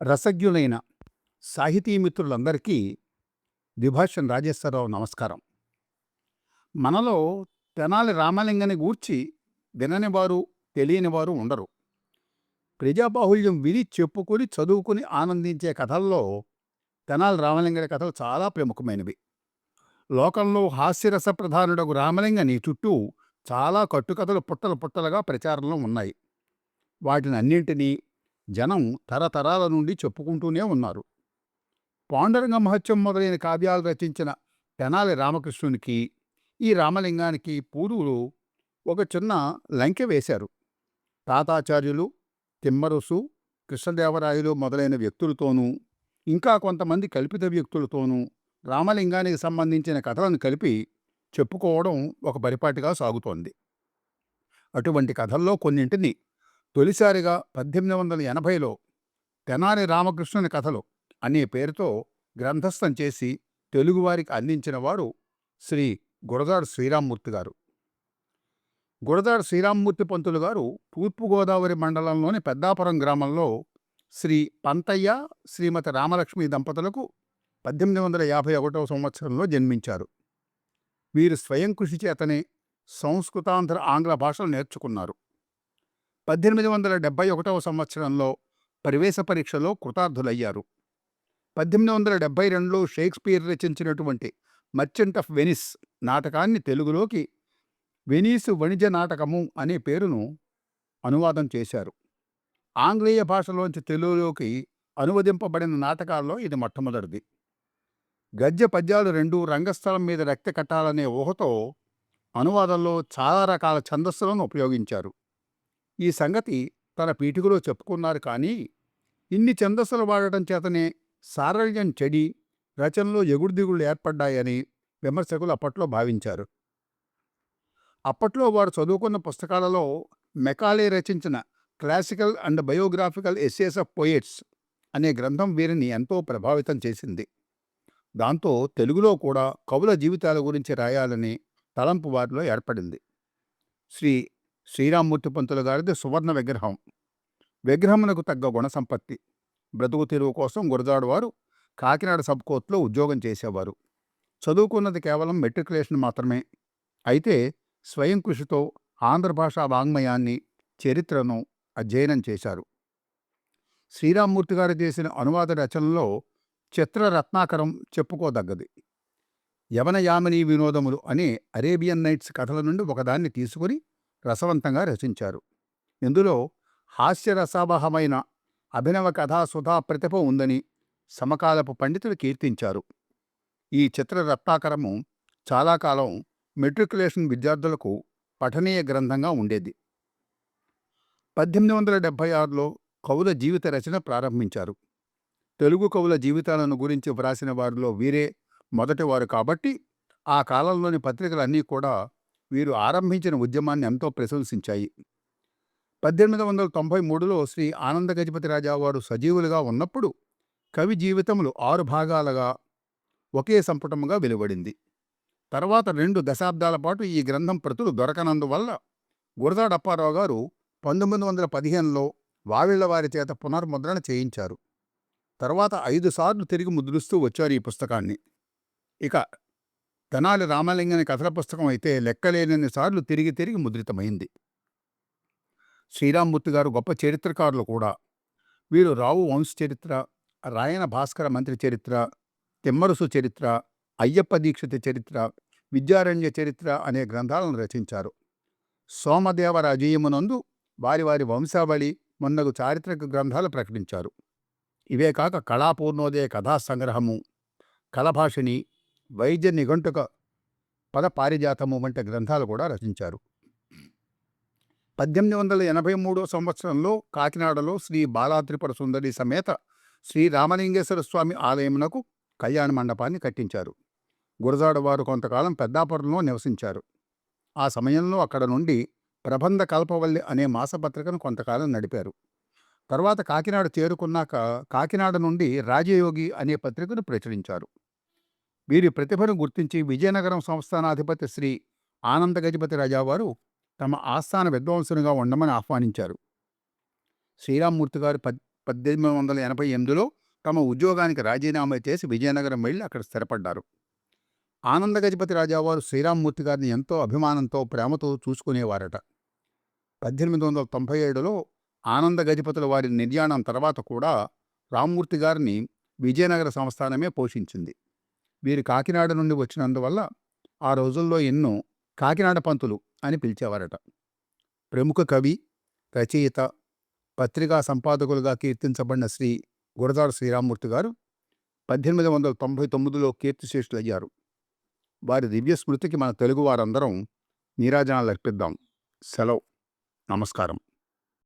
రసజ్ఞులైన సాహితీ మిత్రులందరికీ ద్విభాషం రాజేశ్వరరావు నమస్కారం. మనలో తెనాలి రామలింగని గూర్చి విననివారు, తెలియనివారు ఉండరు. ప్రజాబాహుళ్యం విని, చెప్పుకొని, చదువుకుని ఆనందించే కథల్లో తెనాలి రామలింగడి కథలు చాలా ప్రముఖమైనవి. లోకంలో హాస్యరస ప్రధానుడగు రామలింగని చుట్టూ చాలా కట్టుకథలు పుట్టలు పుట్టలుగా ప్రచారంలో ఉన్నాయి. వాటిని అన్నింటినీ జనం తరతరాల నుండి చెప్పుకుంటూనే ఉన్నారు. పాండురంగ మహత్యం మొదలైన కావ్యాలు రచించిన తెనాలి రామకృష్ణునికి, ఈ రామలింగానికి పూర్వులు ఒక చిన్న లంకె వేశారు. తాతాచార్యులు, తిమ్మరుసు, కృష్ణదేవరాయలు మొదలైన వ్యక్తులతోనూ, ఇంకా కొంతమంది కల్పిత వ్యక్తులతోనూ రామలింగానికి సంబంధించిన కథలను కలిపి చెప్పుకోవడం ఒక పరిపాటిగా సాగుతోంది. అటువంటి కథల్లో కొన్నింటిని తొలిసారిగా 1880లో తెనాలి రామకృష్ణుని కథలు అనే పేరుతో గ్రంథస్థం చేసి తెలుగువారికి అందించిన వారు శ్రీ గురజాడ శ్రీరామ్మూర్తి గారు. గురజాడ శ్రీరామ్మూర్తి పంతులు గారు తూర్పుగోదావరి మండలంలోని పెద్దాపురం గ్రామంలో శ్రీ పంతయ్య, శ్రీమతి రామలక్ష్మి దంపతులకు 1851వ సంవత్సరంలో జన్మించారు. వీరు స్వయం కృషి చేతనే సంస్కృతాంధ్ర ఆంగ్ల భాషలు నేర్చుకున్నారు. 1871వ సంవత్సరంలో ప్రవేశ పరీక్షలో కృతార్థులయ్యారు. 1872లో షేక్స్పియర్ రచించినటువంటి మర్చెంట్ ఆఫ్ వెనిస్ నాటకాన్ని తెలుగులోకి వెనీసు వాణిజ్య నాటకము అనే పేరును అనువాదం చేశారు. ఆంగ్లేయ భాషలోంచి తెలుగులోకి అనువదింపబడిన నాటకాల్లో ఇది మొట్టమొదటిది. గద్య పద్యాలు రెండూ రంగస్థలం మీద రక్తి కట్టాలనే ఊహతో అనువాదంలో చాలా రకాల ఛందస్సులను ఉపయోగించారు. ఈ సంగతి తన పీఠికలో చెప్పుకున్నారు. కానీ ఇన్ని ఛందస్సులు వాడటం చేతనే సారళ్యం చెడి రచనలో ఎగుడుదిగుళ్ళు ఏర్పడ్డాయని విమర్శకులు అప్పట్లో భావించారు. అప్పట్లో వారు చదువుకున్న పుస్తకాలలో మెకాలే రచించిన classical and biographical essays of poets అనే గ్రంథం వీరిని ఎంతో ప్రభావితం చేసింది. దాంతో తెలుగులో కూడా కవుల జీవితాల గురించి రాయాలని తలంపు వారిలో ఏర్పడింది. శ్రీ శ్రీరామ్మూర్తి పంతులు గారిది సువర్ణ విగ్రహం. విగ్రహమునకు తగ్గ గుణ సంపత్తి. బ్రతుకు తెరువు కోసం గురజాడ వారు కాకినాడ సబ్ కోర్టులో ఉద్యోగం చేసేవారు. చదువుకున్నది కేవలం మెట్రికులేషన్ మాత్రమే. అయితే స్వయం కృషితో ఆంధ్ర భాషా వాంగ్మయాన్ని, చరిత్రను అధ్యయనం చేశారు. శ్రీరామ్మూర్తి గారు చేసిన అనువాద రచనలో చిత్రరత్నాకరం చెప్పుకోదగ్గది. యవనయామిని వినోదములు అనే అరేబియన్ నైట్స్ కథల నుండి ఒకదాన్ని తీసుకుని రసవంతంగా రచించారు. ఇందులో హాస్యరసావహమైన అభినవ కథా సుధా ప్రతిభ ఉందని సమకాలపు పండితులు కీర్తించారు. ఈ చిత్రరత్నాకరము చాలా కాలం మెట్రికులేషన్ విద్యార్థులకు పఠనీయ గ్రంథంగా ఉండేది. 1876లో కవుల జీవిత రచన ప్రారంభించారు. తెలుగు కవుల జీవితాలను గురించి వ్రాసిన వారిలో వీరే మొదటివారు కాబట్టి ఆ కాలంలోని పత్రికలన్నీ కూడా వీరు ఆరంభించిన ఉద్యమాన్ని ఎంతో ప్రశంసించాయి. 1893లో శ్రీ ఆనంద గజపతి రాజావారు సజీవులుగా ఉన్నప్పుడు కవి జీవితములు 6 భాగాలుగా ఒకే సంపుటముగా వెలువడింది. తర్వాత 2 దశాబ్దాల పాటు ఈ గ్రంథం ప్రతులు దొరకనందువల్ల గురజాడ అప్పారావు గారు 1915లో వావిళ్లవారి చేత పునర్ముద్రణ చేయించారు. తర్వాత 5 సార్లు తిరిగి ముద్రిస్తూ వచ్చారు ఈ పుస్తకాన్ని. ఇక తెనాలి రామలింగని కథల పుస్తకం అయితే లెక్కలేనన్ని సార్లు తిరిగి తిరిగి ముద్రితమైంది. శ్రీరామ్మూర్తి గారు గొప్ప చరిత్రకారులు కూడా. వీరు రావు వంశ చరిత్ర, రాయన భాస్కర మంత్రి చరిత్ర, తిమ్మరుసు చరిత్ర, అయ్యప్ప దీక్షిత చరిత్ర, విద్యారణ్య చరిత్ర అనే గ్రంథాలను రచించారు. సోమదేవర అజయమునందు వారి వారి వంశావళి మొన్నగు చారిత్రక గ్రంథాలు ప్రకటించారు. ఇవే కాక కళాపూర్ణోదయ కథా సంగ్రహము, కలభాషిణి, వైద్య నిఘంటుక పద పారిజాతము వంటి గ్రంథాలు కూడా రచించారు. 1883 సంవత్సరంలో కాకినాడలో శ్రీ బాలాత్రిపుర సుందరి సమేత శ్రీ రామలింగేశ్వర స్వామి ఆలయమునకు కళ్యాణ మండపాన్ని కట్టించారు. గురజాడ వారు కొంతకాలం పెద్దాపురంలో నివసించారు. ఆ సమయంలో అక్కడ నుండి ప్రబంధ కల్పవల్లి అనే మాసపత్రికను కొంతకాలం నడిపారు. తర్వాత కాకినాడ చేరుకున్నాక కాకినాడ నుండి రాజయోగి అనే పత్రికను ప్రచురించారు. వీరి ప్రతిభను గుర్తించి విజయనగరం సంస్థానాధిపతి శ్రీ ఆనంద గజపతి రాజావారు తమ ఆస్థాన విద్వాంసునిగా ఉండమని ఆహ్వానించారు. శ్రీరామ్మూర్తి గారు 1888లో తమ ఉద్యోగానికి రాజీనామా చేసి విజయనగరం వెళ్ళి అక్కడ స్థిరపడ్డారు. ఆనందగజపతి రాజావారు శ్రీరామ్మూర్తి గారిని ఎంతో అభిమానంతో, ప్రేమతో చూసుకునేవారట. 1897లో ఆనందగజపతుల వారి నిర్యాణం తర్వాత కూడా రామ్మూర్తి గారిని విజయనగర సంస్థానమే పోషించింది. వీరు కాకినాడ నుండి వచ్చినందువల్ల ఆ రోజుల్లో ఎన్నో కాకినాడ పంతులు అని పిలిచేవారట. ప్రముఖ కవి, రచయిత, పత్రికా సంపాదకులుగా కీర్తించబడిన శ్రీ గురజాడ శ్రీరామ్మూర్తి గారు 1899లో కీర్తిశేషులయ్యారు. వారి దివ్య స్మృతికి మన తెలుగు వారందరం నీరాజనాలు అర్పిద్దాం. సెలవు. నమస్కారం.